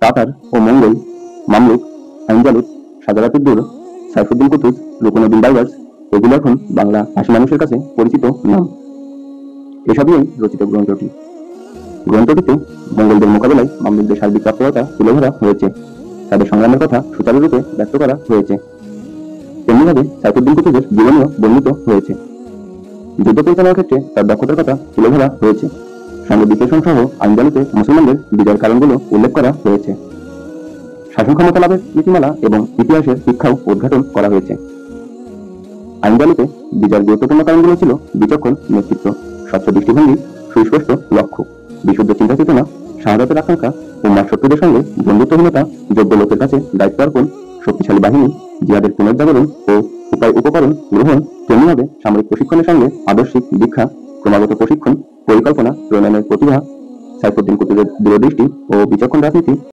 তাতার ও Mongol, Mamluk, Ain Jalut, সাদারাতুদ্দৌলা, Saifuddin Qutuz, Ruknuddin Baibars এগুলো এখন বাংলা ভাষী মানুষের কাছে পরিচিত নাম। এসব নিয়েই রচিত গ্রন্থটিতে মঙ্গলদের মোকাবেলায় মামলুকদের সার্বিক তৎপরতা তুলে ধরা হয়েছে, তাদের সংগ্রামের কথা সুচারুরূপে ব্যক্ত করা হয়েছে। তেমনিভাবে সাইফুদ্দিন কুতুজের জীবনীও বর্ণিত হয়েছে। যুদ্ধ পরিচালনার ক্ষেত্রে তার দক্ষতার কথা তুলে ধরা হয়েছে। সঙ্গে বিশ্লেষণ সহ আইনজালুতে মুসলমানদের বিজয়ের কারণগুলো উল্লেখ করা হয়েছে। শাসন ক্ষমতা লাভের নীতিমালা এবং ইতিহাসের শিক্ষাও উদ্ঘাটন করা হয়েছে। আইনজালুতে বিজয়ের গুরুত্বপূর্ণ কারণগুলো ছিল বিচক্ষণ নেতৃত্ব, স্বচ্ছ দৃষ্টিভঙ্গি, সুস্পষ্ট লক্ষ্য, বিশুদ্ধ চিন্তা চেতনা, শাহাদাতের আকাঙ্ক্ষা, উম্মার শত্রুদের সঙ্গে বন্ধুত্বহীনতা, যোগ্য লোকের কাছে দায়িত্ব অর্পণ, শক্তিশালী বাহিনী, জিহাদের পুনর্জাগরণ ও উপকরণ গ্রহণ, তেমনিভাবে সামরিক প্রশিক্ষণের সঙ্গে আদর্শিক দীক্ষা, ক্রমাগত প্রশিক্ষণ, পরিকল্পনা প্রণয়নের প্রতিভা, সাইফুদ্দিন কুতুজের দূরদৃষ্টি ও বিচক্ষণ রাজনীতি